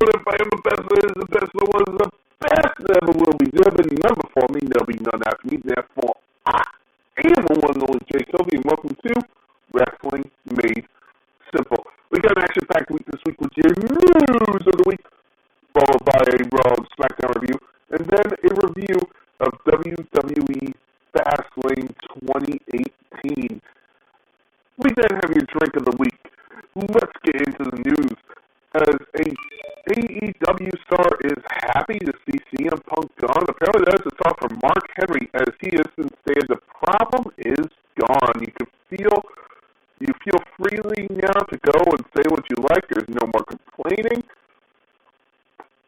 if I am the best, there is the best, there was the best, never will be. There will be none before me, there'll be none after me. Therefore, I am the one and only Jay Sylvie, and welcome to Wrestling Made Simple. We got an action-packed week this week with your news of the week, followed by a Raw and SmackDown review, and then a review of WWE Fastlane 2018. We then have your drink of the week. Let's get into the news. As a AEW star is happy to see CM Punk gone. Apparently that's a thought from Mark Henry, as he has been saying the problem is gone. You feel freely now to go and say what you like. There's no more complaining.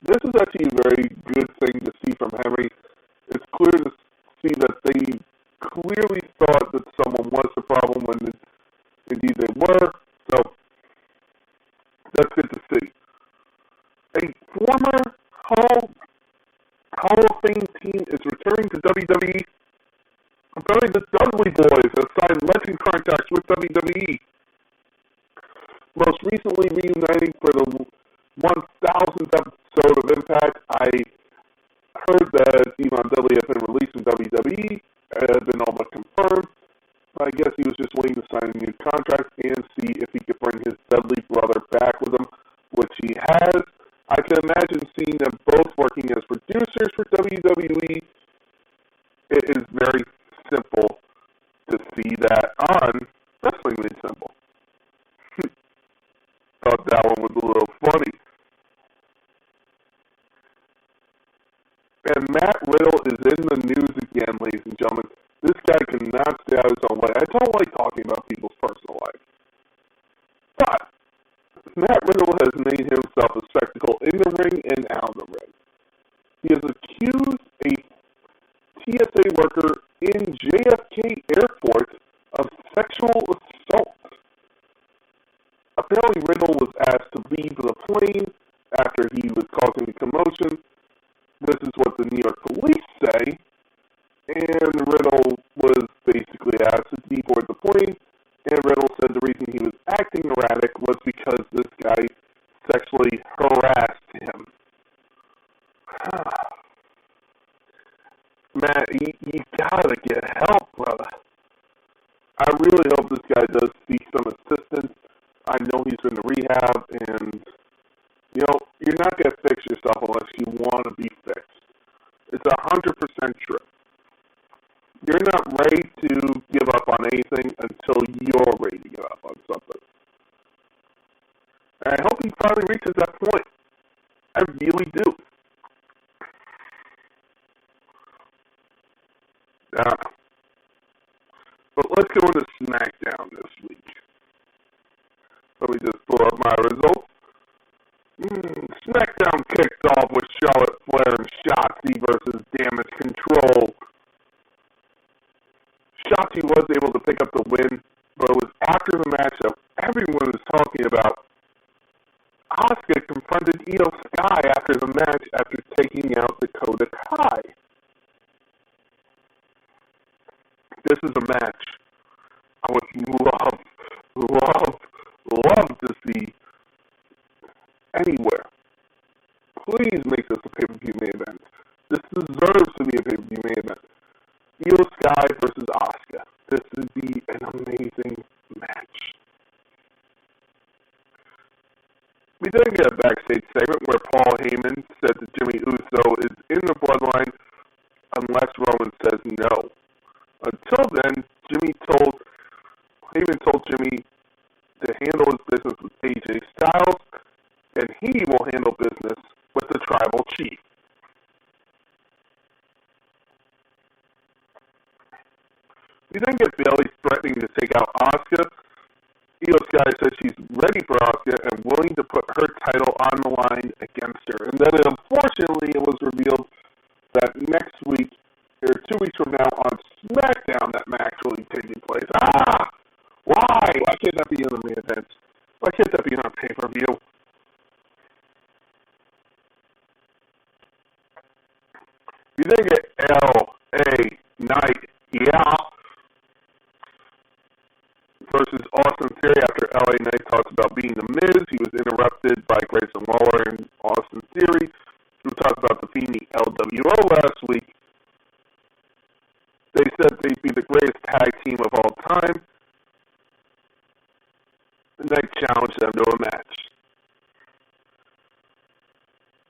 This is actually a very good thing to see from Henry. It's clear to see that they clearly thought that someone was the problem when indeed they were. So that's good to see. A former Hall of Fame team is returning to WWE. Apparently the Dudley Boys have signed legend contracts with WWE. Most recently reuniting for the 1000th episode of Impact, I heard that Devon Dudley has been released from WWE. It had been all but confirmed. I guess he was just waiting to sign a new contract and see if he could bring his Dudley brother back with him, which he has. I can imagine seeing them both working as producers for WWE. It is very simple to see that on Wrestling Made Simple. Thought that one was a little funny. And Matt Riddle is in the news again, ladies and gentlemen. This guy cannot stay out of his own way. I don't like talking about people's personal life. But Matt Riddle has made himself a spectacle in the ring and out of the ring. He has accused a TSA worker in JFK Airport of sexual assault. Apparently Riddle was asked to leave the plane after he was causing a commotion. This is what the New York police say. And Riddle was basically asked to deboard the plane. And Riddle said the reason he was acting erratic was because this guy sexually harassed him. Matt, you gotta get help, brother. I really hope this guy does seek some assistance. I know he's been to rehab, and, you're not going to fix yourself unless you want to be fixed. It's 100% true. You're not ready to give up on anything until you're ready to give up on something. And I hope he finally reaches that point. I really do. But let's go into SmackDown this week. Let me just pull up my results. SmackDown kicked off with Charlotte Flair and Shotzi versus Damage Control. Shotzi was able to pick up the win, but it was after the match that everyone was talking about. Asuka confronted Io Sky after the match after taking out Dakota Kai. This is a match I would love to see anywhere. Please make this a pay-per-view main event. This deserves to be a pay-per-view main event. Io Sky versus Asuka. This would be an amazing match. We then get a backstage segment where Paul Heyman said that Jimmy Uso is in the bloodline unless Roman says no. Until then, Heyman told Jimmy to handle his business with AJ Styles, and he will handle business with the Tribal Chief. We then get Bayley threatening to take out Asuka. Io Sky says she's ready for Asuka and willing to put her title on the line against her. And then unfortunately it was revealed that next week, or 2 weeks from now on SmackDown, that match will be taking place. Why? Why can't that be in the main event? Why can't that be on pay-per-view? You then get L.A. Knight, versus Austin Theory after L.A. Knight talks about being the Miz. He was interrupted hosted by Grayson Waller and Austin Theory, who talked about defeating the LWO last week. They said they'd be the greatest tag team of all time, and they challenged them to a match.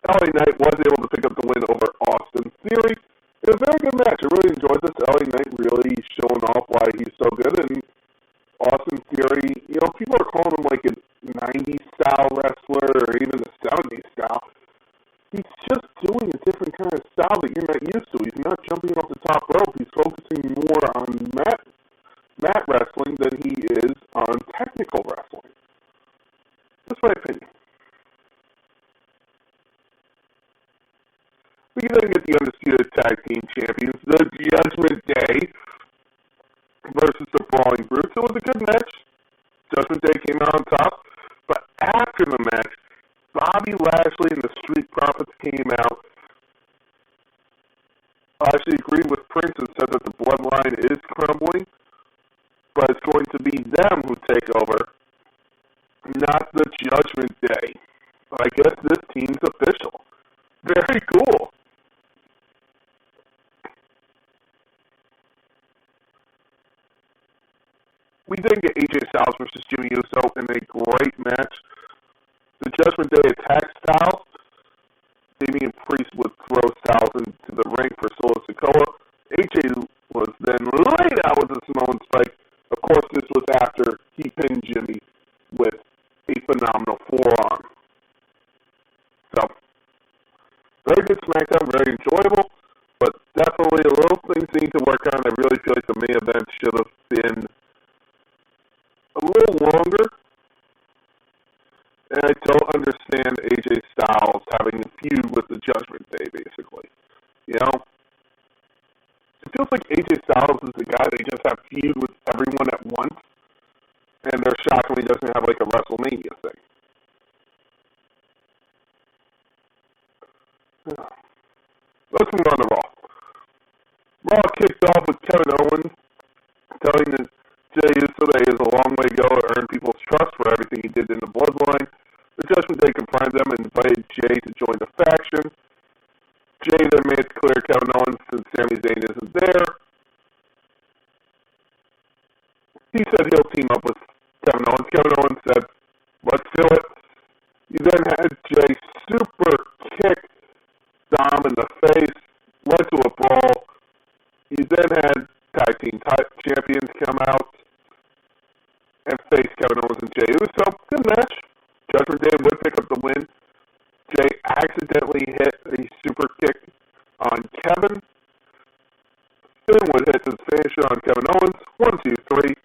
LA Knight was able to pick up the win over Austin Theory. It was a very good match. I really enjoyed this. LA Knight really showing off why he's so good, and Austin Theory, people are calling him like a 90s style wrestler or even a 70s style. He's just doing a different kind of style that you're not used to. He's not jumping off the top rope. He's focusing more on mat wrestling than he is on technical wrestling. That's my opinion. We then get the Undisputed Tag Team Champions, the Judgment Day, versus the Brawling Brutes. It was a good match. Judgment Day came out on top. But after the match, Bobby Lashley and the Street Profits came out. Lashley agreed with Prince and said that the bloodline is crumbling, but it's going to be them who take over, not the Judgment Day. But I guess this team's official. Very cool. We then get AJ Styles versus Jimmy Uso in a great match. The Judgment Day attack Styles. Damian Priest would throw Styles into the ring for Solo Sikoa. AJ was then laid out with a Samoan spike. Of course, this was after he pinned Jimmy with a phenomenal forearm. So, very good SmackDown, very enjoyable, but definitely a little things need to work on. I really feel like the main event should have been a little longer, and I don't understand AJ Styles having a feud with the Judgment Day, basically. It feels like AJ Styles is the guy they just have feud with everyone at once, and they're shocked when he doesn't have like a WrestleMania thing. Let's move on to Raw. Raw kicked off with Kevin Owens telling Jey Uso that he has a long way to go to earn people's trust for everything he did in the Bloodline. The Judgment Day confronted them and invited Jey to join the faction. Jey then made it clear Kevin Owens, since Sami Zayn isn't there, he said he'll team up with Kevin Owens. Kevin Owens said, "Let's do it." He then had Jey super kick Dom in the face, led to a brawl. He then had tag team champions come out and face Kevin Owens and Jey Uso. Good match. Judgment Day would pick up the win. Jey accidentally hit a super kick on Kevin. Then would hit his finisher on Kevin Owens. 1, 2, 3.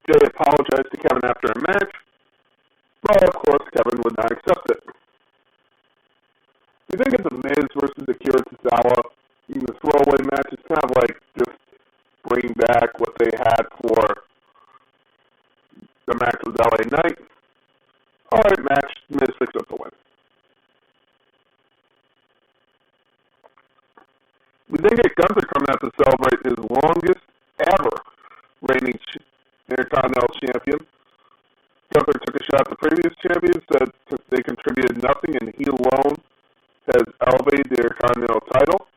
Jey apologized to Kevin after a match, but of course Kevin would not accept it. We then get the Miz versus Akira Tozawa in the throwaway match. It's kind of like just bring back what they had for the match with LA Knight. Alright, match. Miz picks up the win. We then get Gunther coming out to celebrate his longest ever reigning Intercontinental Champion. Gunther took a shot at the previous champions, said they contributed nothing and he alone has elevated the Intercontinental title.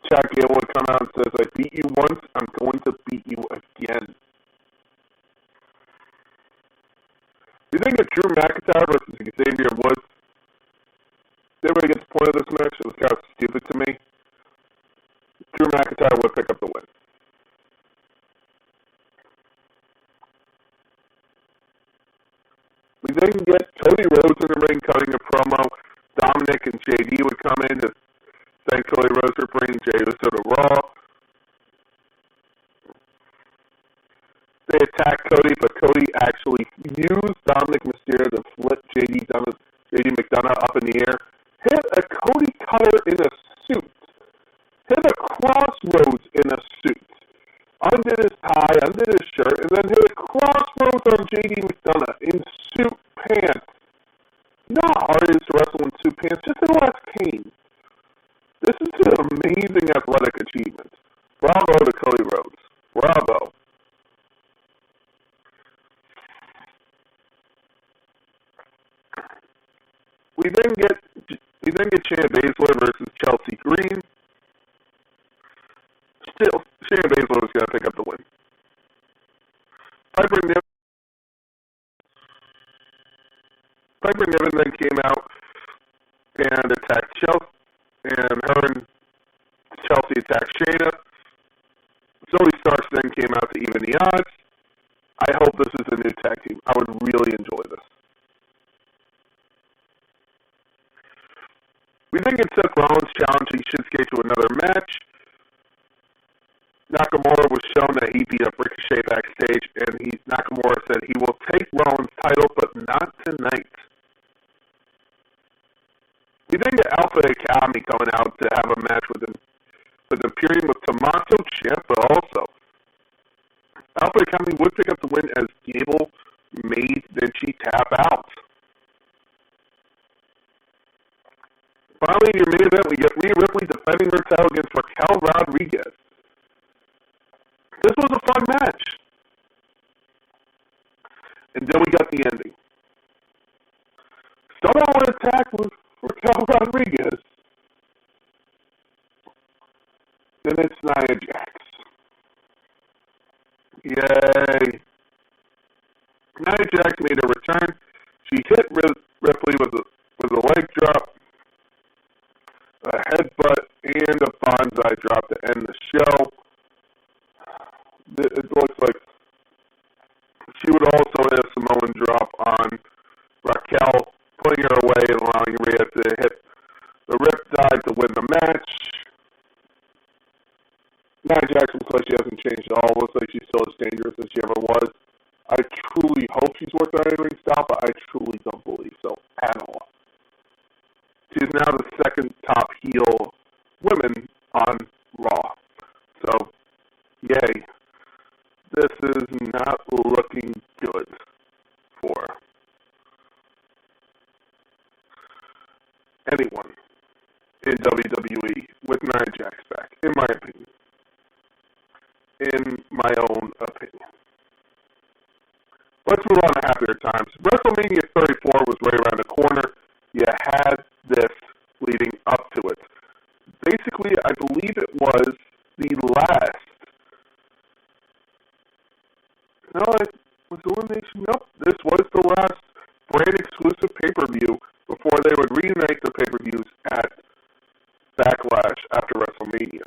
Chad Gable would come out and says, "I beat you once, I'm going to beat you again." We then get Drew McIntyre versus Xavier Woods. Everybody gets the point of this match. It was kind of stupid to me. Drew McIntyre would pick up the win. We then get Cody Rhodes in the ring cutting a promo. Dominic and JD would come in to thank Cody Rhodes for bringing Jey Uso to Raw. They attack Cody, but Cody actually used Dominic Mysterio to flip JD McDonough up in the air. Hit a Cody cutter in a suit. Hit a crossroads in a suit. Undid his tie, undid his shirt, and then hit a crossroads on JD McDonough in suit pants. You know how hard it is to wrestle in suit pants? Just in less pain. This is an amazing athletic achievement. Bravo to Cody Rhodes. Bravo. We then get Shayna Baszler versus Chelsea Green. Still, Shayna Baszler was going to pick up the win. Piper Niven then came out and attacked Chelsea, and her and Chelsea attacked Shayna. Zoe Starks then came out to even the odds. I hope this is a new tag team. I would really enjoy this. We then get Seth Rollins challenging Shinsuke to another match. Nakamura was shown that he beat up Ricochet backstage, and Nakamura said he will take Rollins' title, but not tonight. We then get Alpha Academy coming out to have a match with him, appearing with Tommaso Ciampa also. Alpha Academy would pick up the win as Gable made Vinci tap out. Finally, in your main event, we get Rhea Ripley defending her title against Raquel Rodriguez. This was a fun match. And then we got the ending. Someone want to attack Raquel Rodriguez. Then it's Nia Jax. Yay. Nia Jax made a return. She hit Ripley with a leg drop, a headbutt, and a bonsai drop to end the show. It looks like she would also hit a Samoan drop on Raquel, putting her away and allowing Rhea to hit the Riptide to win the match. Nia Jax looks like she hasn't changed at all. Looks like she's still as dangerous as she ever was. I truly hope she's worked on in-ring style, but I truly don't believe so at all. She's now the second top heel women on Raw. So, yay. This is not looking good for anyone in WWE with Nia Jax back, in my opinion. In my own opinion. Let's move on to happier times. WrestleMania 34 was right around the corner. You had this leading up to it. Basically, I believe it was the last. No, it was Elimination. Nope, this was the last brand exclusive pay-per-view before they would reunite the pay-per-views at Backlash after WrestleMania.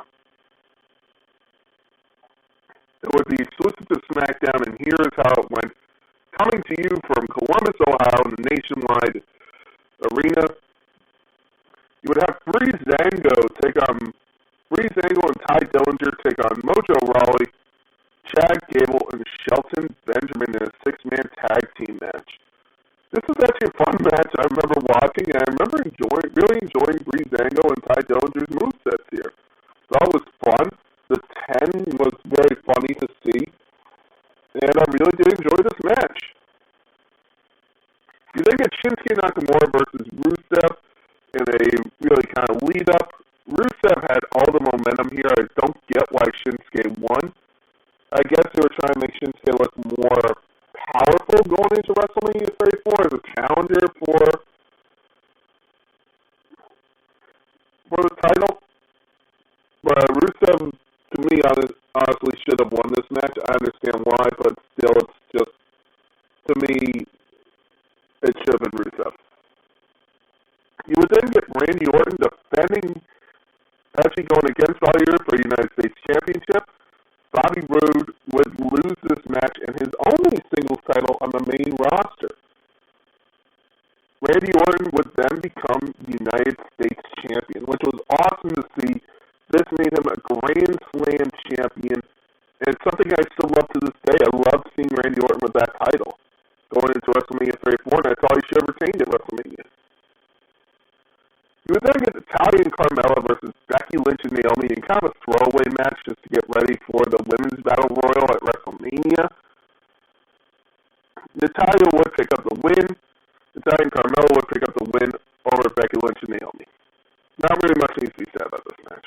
It would be exclusive to SmackDown, and here is how it went. Coming to you from Columbus, Ohio, in the Nationwide Arena, you would have Breezango and Ty Dillinger take on Mojo Rawley, Chad Gable, and Shelton Benjamin in a six-man tag team match. This was actually a fun match I remember watching, and I remember really enjoying Breezango and Ty Dillinger's movesets here. That was fun. The 10 was very funny to see, and I really did enjoy this match. You then get Shinsuke Nakamura versus Rusev in a really kind of lead-up. Rusev had all the momentum here. I don't get why Shinsuke won. I guess they were trying to make Shinsuke look more powerful going into WrestleMania 34 as a challenger for the title. But Rusev, to me, honestly, should have won this match. I understand why, but still, it's just, to me, it should have been Rusev. You would then get Randy Orton defending, actually going against Bobby Roode for the United States Championship. Bobby Roode would lose this match and his only singles title on the main roster. Randy Orton would then become United States Champion, which was awesome to see. This made him a Grand Slam champion, and it's something I still love to this day. I love seeing Randy Orton with that title going into WrestleMania 34, and I thought he should have retained it at WrestleMania. You would then get Natalya and Carmella versus Becky Lynch and Naomi in kind of a throwaway match just to get ready for the Women's Battle Royal at WrestleMania. Natalya would pick up the win. Natalya and Carmella would pick up the win over Becky Lynch and Naomi. Not really much needs to be said about this match.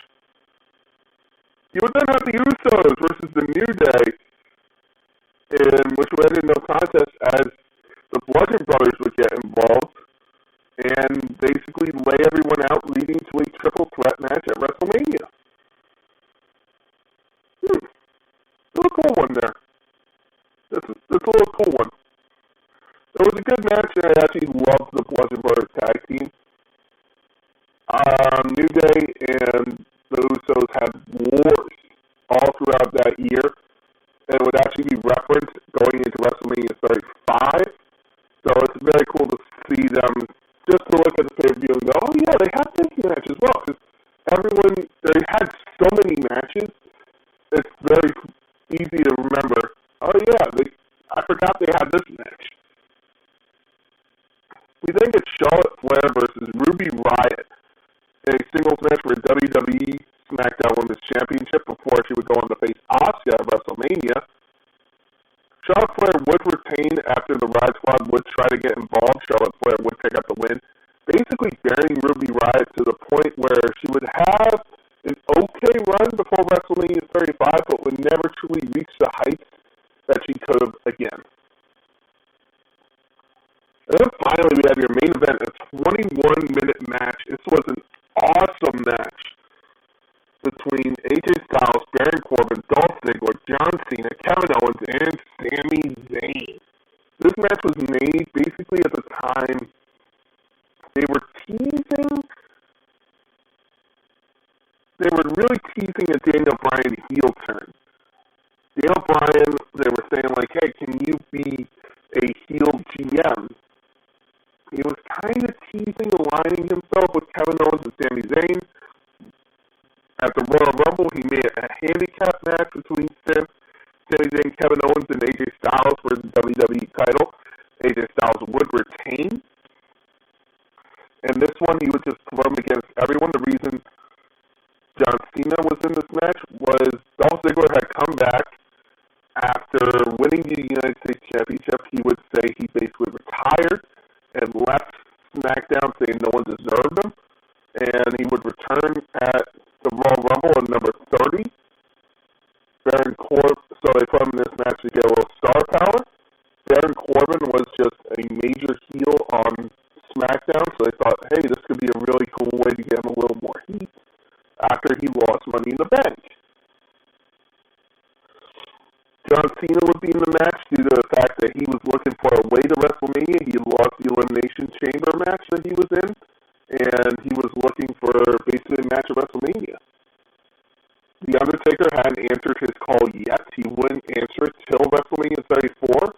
You would then have the Usos versus the New Day, in which would end in no contest as the Bludgeon Brothers would get involved. and basically lay everyone out, leading to a triple threat match at WrestleMania. Little cool one there. That's a little cool one. It was a good match, and I actually loved the Bludgeon Brothers tag team. New Day and the Usos had wars all throughout that year, and it would actually be referenced going into WrestleMania 35. So it's very cool to see them just to look at the pay-per-view and go, oh yeah, they had this match as well, because they had so many matches, it's very easy to remember, oh yeah, I forgot they had this match. We then get Charlotte Flair versus Ruby Riott in a singles match for a WWE SmackDown Women's Championship before she would go on to face Asuka at WrestleMania. Charlotte Flair would retain after the Riott Squad would try to get involved. Charlotte Flair would pick up the win, basically burying Ruby Riott to the point where she would have an okay run before WrestleMania 35, but would never truly reach the heights that she could have again. And then finally, we have your main event, a 21-minute match. This was an awesome match between AJ Styles, Baron Corbin, Dolph Ziggler, John Cena, Kevin Owens, and Sami Zayn. This match was made basically at the time they were really teasing a Daniel Bryan heel turn. Daniel Bryan, they were saying like, hey, can you be a heel GM? He was kind of teasing aligning himself with Kevin Owens and Sami Zayn. At the Royal Rumble, he made a handicap match between Sami Zayn, Kevin Owens, and AJ Styles for the WWE title. AJ Styles would retain. And this one, he would just throw him against everyone. The reason John Cena was in this match was Dolph Ziggler had come back after winning the United States Championship. He would say he basically retired and left SmackDown saying no one deserved him. And he would return at the Royal Rumble at number 30. Baron Corbin, so they put him in this match to get a little star power. Baron Corbin was just a major heel on SmackDown, so they thought, hey, this could be a really cool way to get him a little more heat after he lost Money in the Bank. John Cena would be in the match due to the fact that he was looking for a way to WrestleMania. He lost the Elimination Chamber match that he was in, and he was looking for basically a match at WrestleMania. The Undertaker hadn't answered his call yet. He wouldn't answer it till WrestleMania 34.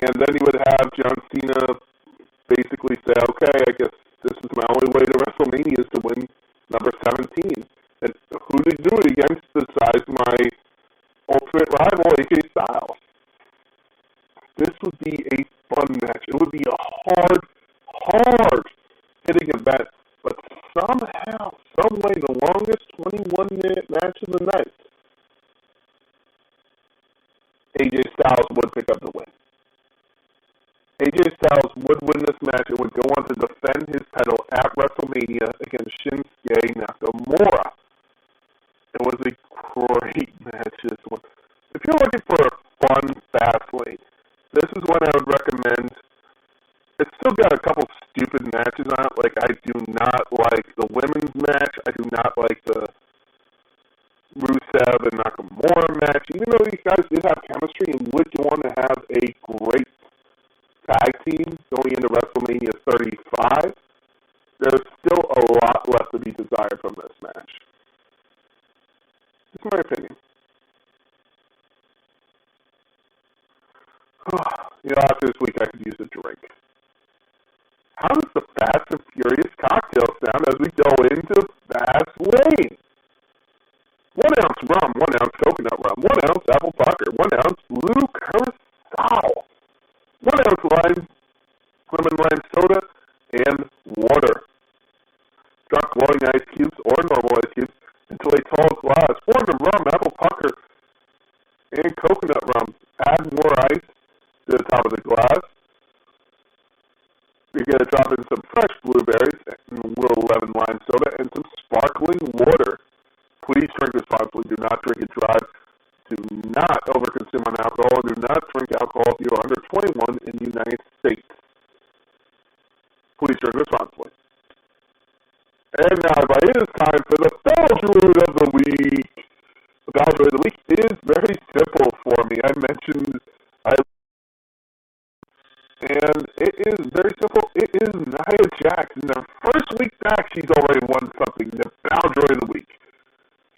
And then he would have John Cena basically say, okay, I guess this is my only way to WrestleMania is to win number 17. And who did he do it against besides my ultimate rival, AJ Styles? This would be a fun match. It would be a hard hitting event, but somehow, some way, the longest 21-minute match of the night, AJ Styles would pick up the win. AJ Styles would win this match and would go on to defend his title at WrestleMania against Shinsuke Nakamura. It was a great match, this one. If you're looking for a fun fastlane, this is one I would recommend. It's still got a couple stupid matches on it. Like, I do not like the women's match. I do not like the Rusev and Nakamura match. Even though these guys did have chemistry and would go on to have a great tag team going into WrestleMania 35, there's still a lot left to be desired from this match. It's my opinion. After this week, I could use a drink. How does the Fast and Furious cocktail sound as we go into Fastlane? 1 ounce rum, 1 ounce coconut rum, 1 ounce apple pucker, 1 ounce blue curacao, 1 ounce lemon lime soda, and water. Drop glowing ice cubes or normal ice cubes into a tall glass. Pour the rum, apple pucker, and coconut rum. Add more ice to the top of the glass. You're going to drop in some fresh blueberries, and a little lemon lime soda, and some sparkling water. Please drink responsibly. Do not drink and drive. Do not overconsume on alcohol. Do not drink alcohol if you are under 21 in the United States. Please drink responsibly. And now, everybody, it is time for the Baldroid of the Week. The Baldroid of the Week is very simple for me. I mentioned, and it is very simple. It is Nia Jax. In her first week back, she's already won something. The Baldroid of the Week.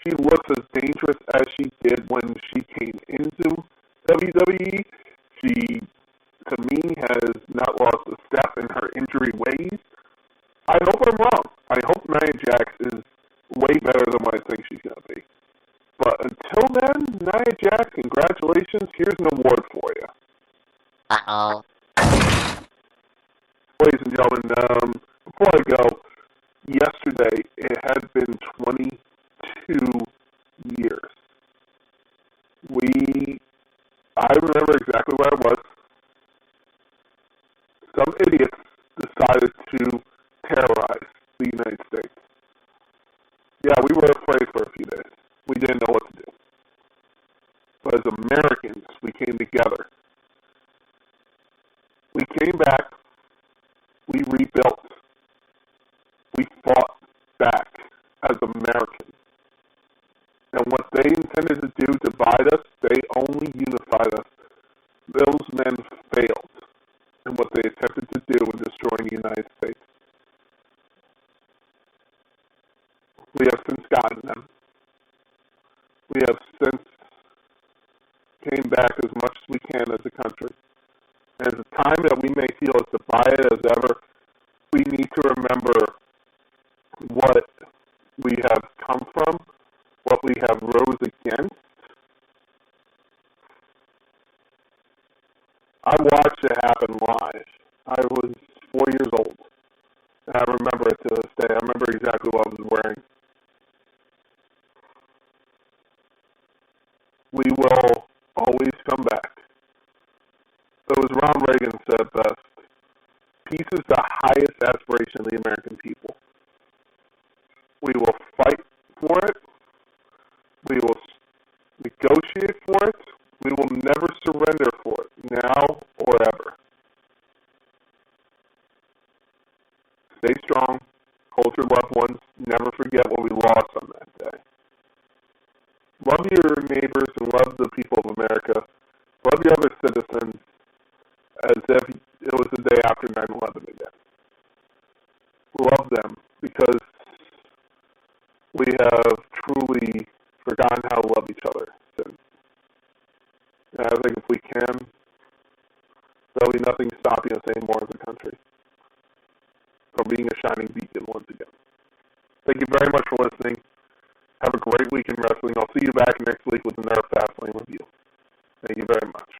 She looks as dangerous as she did when she came into WWE. She, to me, has not lost a step in her injury ways. I hope I'm wrong. I hope Nia Jax is way better than what I think she's going to be. But until then, Nia Jax, congratulations. Here's an award for you. Uh-oh. Ladies and gentlemen, before I go, yesterday it had been 22 years. I remember exactly where I was. Some idiots decided to terrorize the United States. Yeah, we were afraid for a few days. We didn't know what to do. But as Americans, we came together. We came back. We rebuilt. We fought back as Americans. And what they intended to do, divide us, they only unified us. Those men failed in what they attempted to do in destroying the United States. We have since gotten them. We have since came back as much as we can as a country. And at the time that we may feel as divided as ever, we need to remember what we have come from, what we have rose against. I watched it happen live. I was 4 years old. And I remember it to this day. I remember exactly what I was wearing. We will always come back. So as Ronald Reagan said best, peace is the highest aspiration of the American people. We will fight for it. We will negotiate for it. We will never surrender for it, now or ever. Stay strong. Hold your loved ones. Never forget what we lost on that day. Love your neighbors and love the people of America. Love your other citizens as if it was the day after 9/11 again. Love them because we have truly forgotten how to love each other since. And I think if we can, there'll be nothing stopping us anymore as a country from being a shining beacon once again. Thank you very much for listening. Have a great week in wrestling. I'll see you back next week with another Fastlane review. Thank you very much.